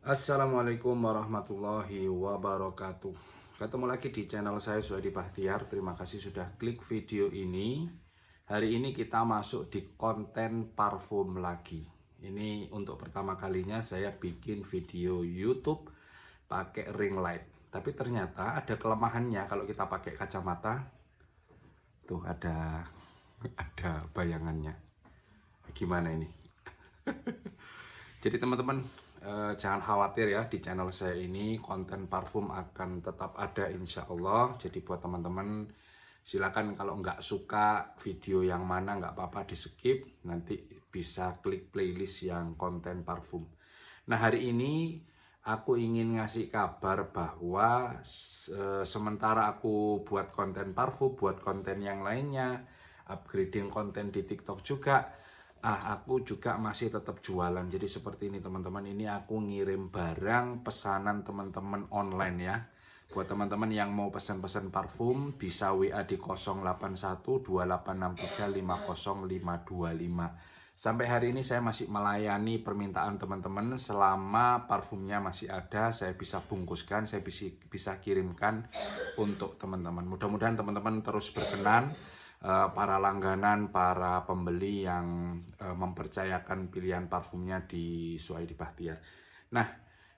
Assalamualaikum warahmatullahi wabarakatuh. Ketemu lagi di channel saya Suhadi Bahtiar. Terima kasih sudah klik video ini. Hari ini kita masuk di konten parfum lagi. Ini untuk pertama kalinya saya bikin video YouTube pakai ring light. Tapi ternyata ada kelemahannya kalau kita pakai kacamata. Tuh ada bayangannya. Gimana ini? Jadi teman-teman, jangan khawatir ya, di channel saya ini konten parfum akan tetap ada insya Allah. Jadi buat teman-teman silakan, kalau nggak suka video yang mana nggak apa-apa di skip, nanti bisa klik playlist yang konten parfum. Nah, hari ini aku ingin ngasih kabar bahwa sementara aku buat konten parfum, buat konten yang lainnya, upgrading konten di TikTok juga, aku juga masih tetap jualan. Jadi seperti ini teman-teman, ini aku ngirim barang pesanan teman-teman online ya. Buat teman-teman yang mau pesan-pesan parfum bisa WA di 081286350525. Sampai hari ini saya masih melayani permintaan teman-teman. Selama parfumnya masih ada, saya bisa bungkuskan, saya bisa kirimkan untuk teman-teman. Mudah-mudahan teman-teman terus berkenan, para langganan, para pembeli yang mempercayakan pilihan parfumnya di Suhadi Bahtiar. Nah,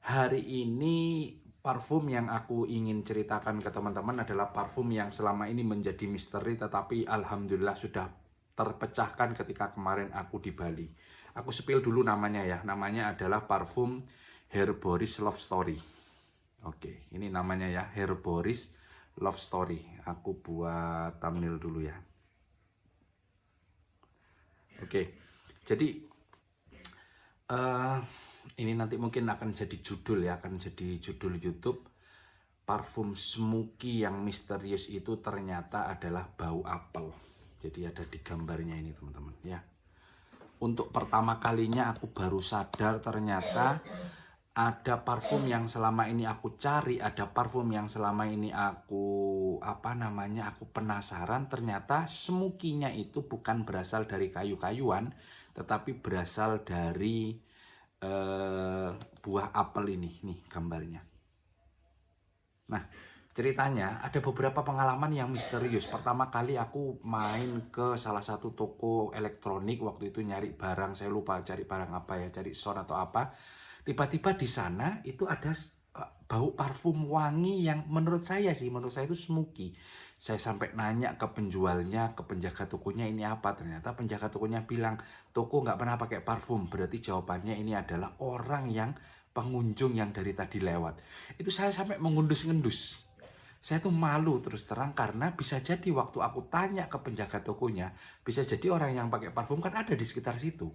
hari ini parfum yang aku ingin ceritakan ke teman-teman adalah parfum yang selama ini menjadi misteri, tetapi alhamdulillah sudah terpecahkan ketika kemarin aku di Bali. Aku spill dulu namanya ya. Namanya adalah parfum Herboris Love Story. Oke, ini namanya ya, Herboris Love Story. Aku buat thumbnail dulu ya. Oke, jadi ini nanti mungkin akan jadi judul ya, akan jadi judul YouTube. Parfum smoky yang misterius itu ternyata adalah bau apel. Jadi ada di gambarnya ini teman-teman ya. Untuk pertama kalinya aku baru sadar ternyata ada parfum yang selama ini aku cari, ada parfum yang selama ini aku aku penasaran. Ternyata smoky-nya itu bukan berasal dari kayu-kayuan, tetapi berasal dari buah apel ini. Nih gambarnya. Nah, ceritanya ada beberapa pengalaman yang misterius. Pertama kali aku main ke salah satu toko elektronik, waktu itu nyari barang, saya lupa cari barang apa ya, cari sound atau apa. Tiba-tiba di sana itu ada bau parfum wangi yang menurut saya itu smoky. Saya sampai nanya ke penjualnya, ke penjaga tokonya, ini apa? Ternyata penjaga tokonya bilang, toko nggak pernah pakai parfum. Berarti jawabannya ini adalah orang yang pengunjung yang dari tadi lewat. Itu saya sampai mengendus-ngendus. Saya tuh malu terus terang, karena bisa jadi waktu aku tanya ke penjaga tokonya, bisa jadi orang yang pakai parfum kan ada di sekitar situ.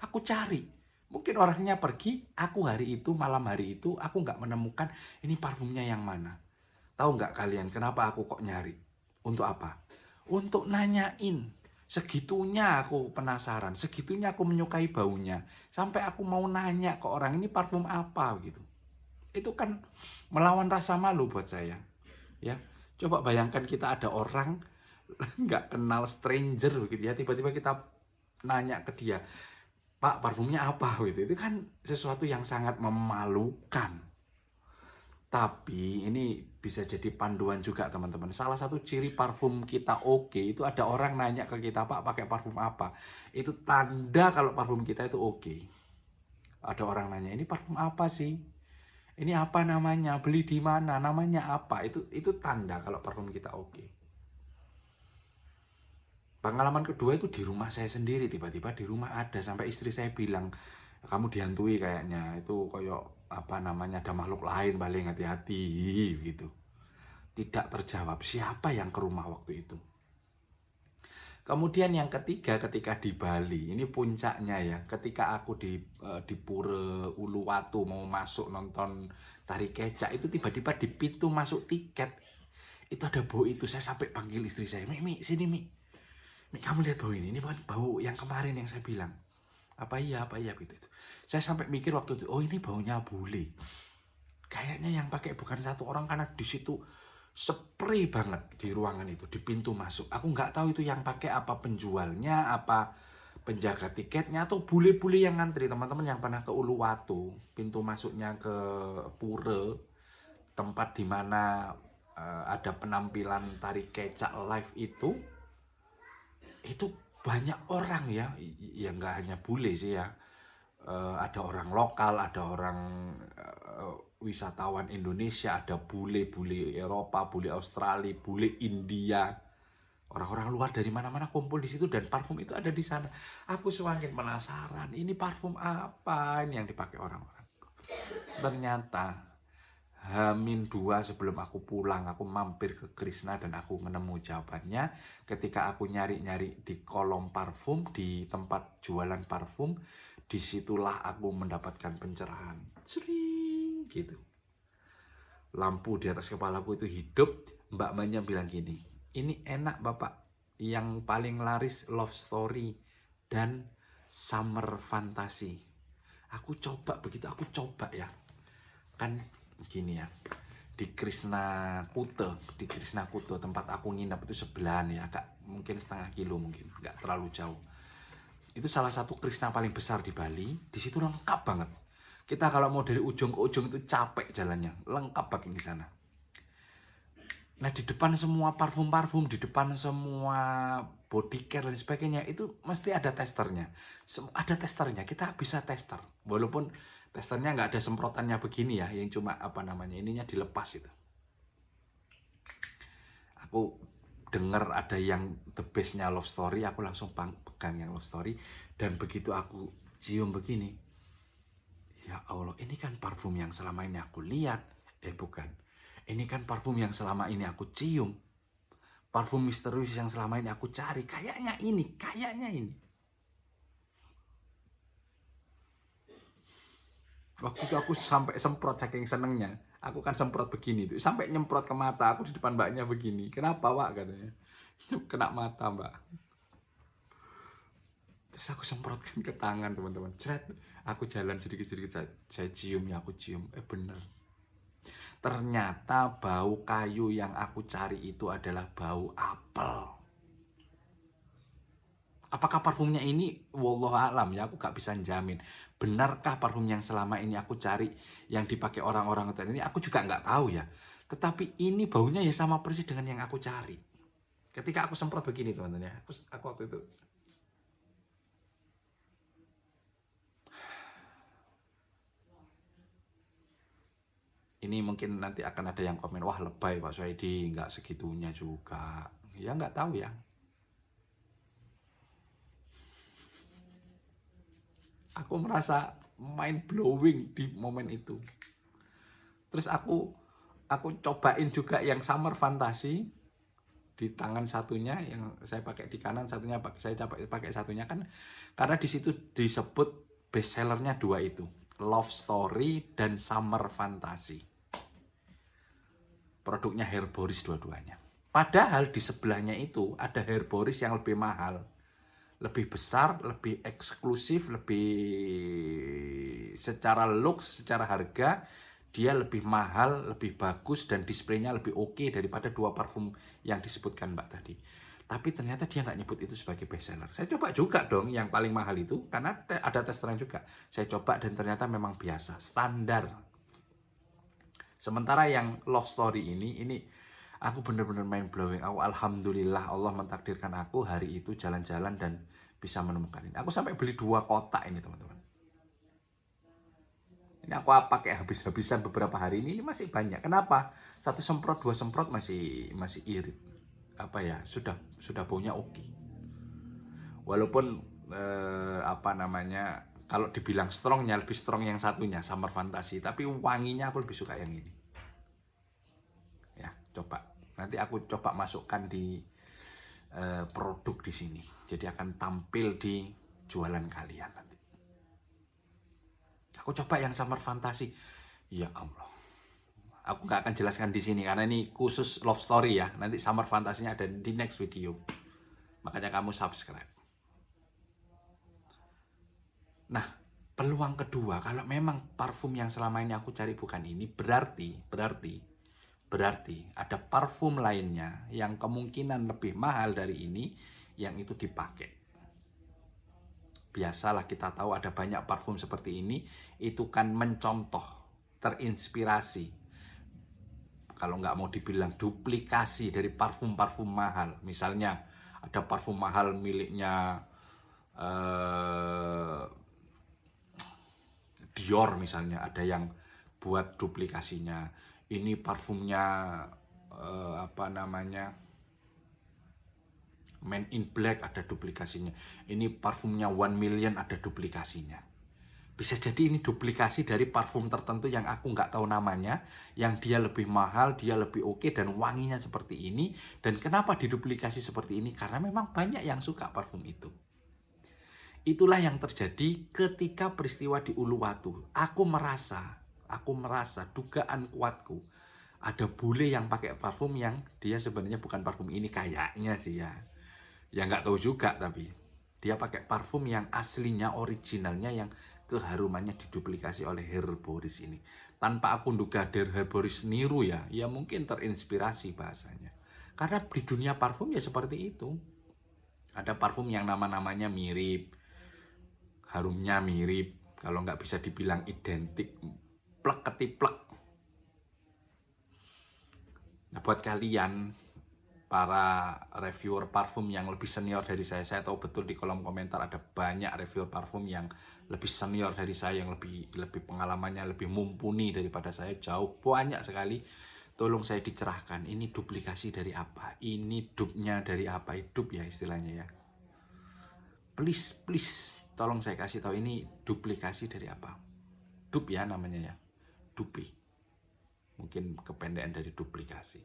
Aku cari, mungkin orangnya pergi, aku malam hari itu aku nggak menemukan ini parfumnya yang mana. Tahu nggak kalian kenapa aku kok nyari? Untuk apa? Untuk nanyain. Segitunya aku penasaran, segitunya aku menyukai baunya. Sampai aku mau nanya ke orang, ini parfum apa gitu. Itu kan melawan rasa malu buat saya. Ya, coba bayangkan kita ada orang nggak kenal, stranger begitu ya, tiba-tiba kita nanya ke dia, Pak, parfumnya apa gitu. Itu kan sesuatu yang sangat memalukan. Tapi ini bisa jadi panduan juga teman-teman. Salah satu ciri parfum kita oke, itu ada orang nanya ke kita, Pak pakai parfum apa. Itu tanda kalau parfum kita itu oke. Ada orang nanya, ini parfum apa sih? Ini apa namanya? Beli di mana? Namanya apa? Itu tanda kalau parfum kita oke. Pengalaman kedua itu di rumah saya sendiri. Tiba-tiba di rumah ada, sampai istri saya bilang, kamu dihantui kayaknya. Itu koyok ada makhluk lain, paling hati-hati gitu. Tidak terjawab siapa yang ke rumah waktu itu. Kemudian yang ketiga, ketika di Bali, ini puncaknya ya, ketika aku di Pura Uluwatu mau masuk nonton tari kecak, itu tiba-tiba di pintu masuk tiket itu ada bau itu. Saya sampai panggil istri saya, Mi, sini Mi, kamu lihat bau ini bau yang kemarin yang saya bilang. Apa iya gitu. Saya sampai mikir waktu itu, oh ini baunya bule. Kayaknya yang pakai bukan satu orang, karena di situ spray banget di ruangan itu, di pintu masuk. Aku nggak tahu itu yang pakai apa penjualnya, apa penjaga tiketnya atau bule-bule yang ngantri. Teman-teman yang pernah ke Uluwatu, pintu masuknya ke Pura, tempat dimana ada penampilan tari kecak live itu banyak orang ya, ya nggak hanya bule sih ya. Ada orang lokal, ada orang wisatawan Indonesia, ada bule-bule Eropa, bule Australia, bule India. Orang-orang luar dari mana-mana kumpul di situ dan parfum itu ada di sana. Aku semakin penasaran, ini parfum apa ini yang dipakai orang-orang. Ternyata H-2 sebelum aku pulang, aku mampir ke Krishna dan aku menemu jawabannya ketika aku nyari-nyari di kolom parfum, di tempat jualan parfum. Disitulah aku mendapatkan pencerahan. Sering gitu. Lampu di atas kepalaku itu hidup. Mbak Manya bilang gini, ini enak Bapak, yang paling laris love story dan summer fantasy. Aku coba, begitu aku coba ya, kan gini ya, di Krishna Kuta tempat aku nginep itu sebelahan ya, agak mungkin setengah kilo, mungkin nggak terlalu jauh. Itu salah satu Krishna paling besar di Bali. Di situ lengkap banget. Kita kalau mau dari ujung ke ujung itu capek jalannya, lengkap banget di sana. Nah, di depan semua parfum-parfum, di depan semua body care dan sebagainya, itu mesti ada testernya. Ada testernya, kita bisa tester. Walaupun testernya nggak ada semprotannya begini ya, yang cuma apa namanya, ininya dilepas itu. Aku dengar ada yang the bestnya Love Story, aku langsung pegang yang Love Story. Dan begitu aku cium begini, ya Allah, ini kan parfum yang selama ini aku lihat. Bukan. Ini kan parfum yang selama ini aku cium. Parfum misterius yang selama ini aku cari. Kayaknya ini. Waktu itu aku sampai semprot saking senengnya. Aku kan semprot begini tuh. Sampai nyemprot ke mata aku di depan mbaknya begini. Kenapa, Wak? Katanya. Kena mata, Mbak. Terus aku semprotkan ke tangan, teman-teman. Cret. Aku jalan sedikit-sedikit. Saya cium ya, aku cium. Bener. Ternyata bau kayu yang aku cari itu adalah bau apel. Apakah parfumnya ini? Wallahu alam ya, aku gak bisa jamin. Benarkah parfum yang selama ini aku cari, yang dipakai orang-orang ini? Aku juga nggak tahu ya. Tetapi ini baunya ya sama persis dengan yang aku cari. Ketika aku semprot begini, teman-teman ya. Aku waktu itu. Ini mungkin nanti akan ada yang komen, wah lebay Pak Swaidi, nggak segitunya juga. Ya nggak tahu ya. Aku merasa mind blowing di momen itu. Terus aku cobain juga yang summer fantasy di tangan satunya, yang saya pakai di kanan, satunya saya pakai satunya kan, karena di situ disebut best sellernya dua itu, Love Story dan Summer Fantasy. Produknya Herboris dua-duanya. Padahal di sebelahnya itu ada Herboris yang lebih mahal, lebih besar, lebih eksklusif, lebih secara look, secara harga dia lebih mahal, lebih bagus, dan displaynya lebih oke daripada dua parfum yang disebutkan Mbak tadi. Tapi ternyata dia nggak nyebut itu sebagai best seller. Saya coba juga dong yang paling mahal itu, karena ada testernya juga. Saya coba dan ternyata memang biasa, standar. Sementara yang Love Story ini aku bener-bener mind blowing. Aku alhamdulillah Allah mentakdirkan aku hari itu jalan-jalan dan bisa menemukan ini. Aku sampai beli 2 kotak ini, teman-teman. Ini aku pakai habis-habisan beberapa hari ini masih banyak. Kenapa? 1 semprot, 2 semprot masih irit. Apa ya? Sudah baunya oke. Walaupun apa namanya, kalau dibilang strongnya lebih strong yang satunya, Summer Fantasy, tapi wanginya aku lebih suka yang ini. Ya, coba. Nanti aku coba masukkan di produk di sini. Jadi akan tampil di jualan kalian nanti. Aku coba yang Summer Fantasy. Ya Allah. Aku nggak akan jelaskan di sini karena ini khusus love story ya. Nanti Summer Fantasy-nya ada di next video. Makanya kamu subscribe. Nah, peluang kedua, kalau memang parfum yang selama ini aku cari bukan ini, berarti ada parfum lainnya yang kemungkinan lebih mahal dari ini yang itu dipakai. biasalah kita tahu ada banyak parfum seperti ini, itu kan mencontoh, terinspirasi. Kalau nggak mau dibilang duplikasi dari parfum-parfum mahal. Misalnya ada parfum mahal miliknya Dior misalnya, ada yang buat duplikasinya. Ini parfumnya apa namanya, Man in Black, ada duplikasinya. Ini parfumnya 1 Million, ada duplikasinya. Bisa jadi ini duplikasi dari parfum tertentu yang aku nggak tahu namanya, yang dia lebih mahal, dia lebih oke, dan wanginya seperti ini. Dan kenapa diduplikasi seperti ini? Karena memang banyak yang suka parfum itu. Itulah yang terjadi ketika peristiwa di Uluwatu. Aku merasa dugaan kuatku, ada bule yang pakai parfum yang dia sebenarnya bukan parfum ini, kayaknya sih ya. Ya nggak tahu juga, tapi dia pakai parfum yang aslinya, originalnya, yang keharumannya diduplikasi oleh Herboris ini. Tanpa aku duga Herboris niru ya mungkin terinspirasi bahasanya. Karena di dunia parfum ya seperti itu. Ada parfum yang nama-namanya mirip, harumnya mirip, kalau nggak bisa dibilang identik, plek ketiplek. Nah, buat kalian para reviewer parfum yang lebih senior dari saya tahu betul di kolom komentar ada banyak reviewer parfum yang lebih senior dari saya, yang lebih pengalamannya lebih mumpuni daripada saya, jauh banyak sekali. Tolong saya dicerahkan, ini duplikasi dari apa? Ini dupnya dari apa? Dup ya istilahnya ya. Please, tolong saya kasih tahu ini duplikasi dari apa? Dup ya namanya ya, dupi. Mungkin kependekan dari duplikasi.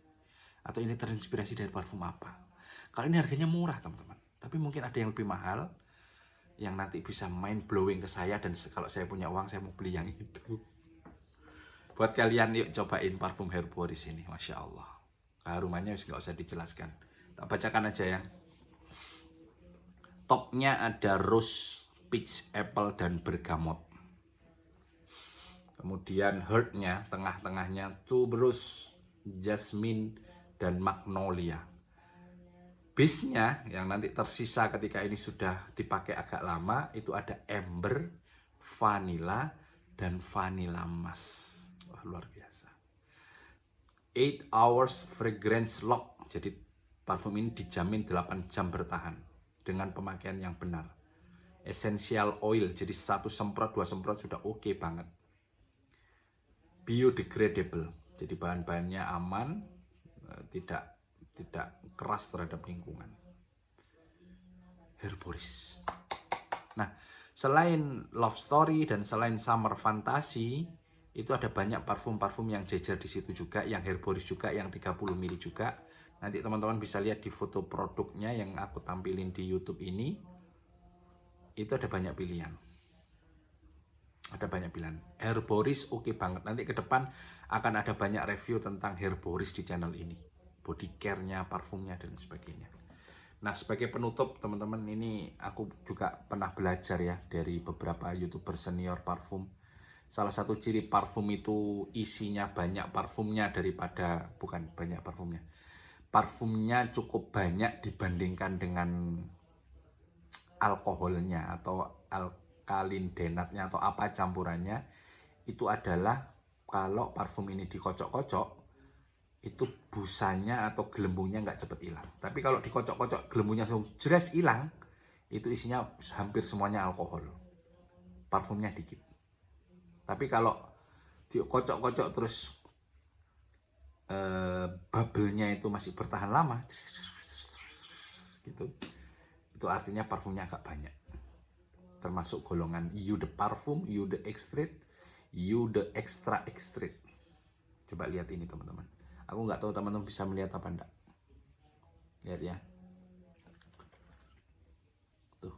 Atau ini terinspirasi dari parfum apa? Kalau ini harganya murah teman-teman, tapi mungkin ada yang lebih mahal, yang nanti bisa mind blowing ke saya, dan kalau saya punya uang saya mau beli yang itu. Buat kalian yuk cobain parfum Herboris ini, Masya Allah. Harumannya nggak usah dijelaskan, tak bacakan aja ya. Topnya ada rose, peach, apple, dan bergamot. Kemudian heartnya, tengah-tengahnya tuberose, jasmine, dan magnolia. Base-nya yang nanti tersisa ketika ini sudah dipakai agak lama, itu ada amber, vanilla, dan vanilla musk. Wah, luar biasa. 8 hours fragrance lock. Jadi parfum ini dijamin 8 jam bertahan dengan pemakaian yang benar. Essential oil, jadi 1 semprot 2 semprot sudah oke banget. Biodegradable, jadi bahan-bahannya aman, tidak keras terhadap lingkungan. Herboris. Nah, selain Love Story dan selain Summer Fantasy, itu ada banyak parfum-parfum yang jejer di situ juga, yang Herboris juga, yang 30 ml juga. Nanti teman-teman bisa lihat di foto produknya yang aku tampilin di YouTube ini. Itu ada banyak pilihan. Ada banyak pilihan. Herboris oke banget. Nanti ke depan akan ada banyak review tentang Herboris di channel ini. Body care-nya, parfumnya, dan sebagainya. Nah, sebagai penutup teman-teman, ini aku juga pernah belajar ya dari beberapa YouTuber senior parfum. Salah satu ciri parfum itu isinya banyak parfumnya daripada, bukan banyak parfumnya. Parfumnya cukup banyak dibandingkan dengan alkoholnya atau alkalin denatnya atau apa campurannya. Itu adalah kalau parfum ini dikocok-kocok, itu busanya atau gelembungnya nggak cepet hilang. Tapi kalau dikocok-kocok gelembungnya langsung jelas hilang, itu isinya hampir semuanya alkohol, parfumnya dikit. Tapi kalau dikocok-kocok terus bubble-nya itu masih bertahan lama, gitu, itu artinya parfumnya agak banyak. Termasuk golongan eau de parfum, eau de extrait, eau de extra extrait. Coba lihat ini teman-teman. Aku nggak tahu teman-teman bisa melihat apa enggak. Lihat ya. Tuh.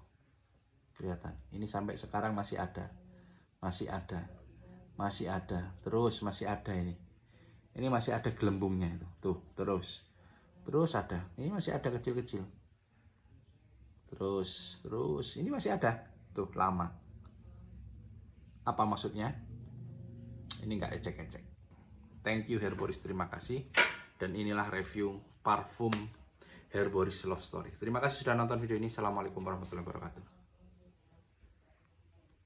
Kelihatan. Ini sampai sekarang masih ada. Masih ada. Masih ada. Terus masih ada ini. Ini masih ada gelembungnya itu. Tuh, terus. Terus ada. Ini masih ada kecil-kecil. Terus ini masih ada. Tuh, lama. Apa maksudnya? Ini nggak ecek-ecek. Thank you Herboris, terima kasih. Dan inilah review parfum Herboris Love Story. Terima kasih sudah nonton video ini. Assalamualaikum warahmatullahi wabarakatuh.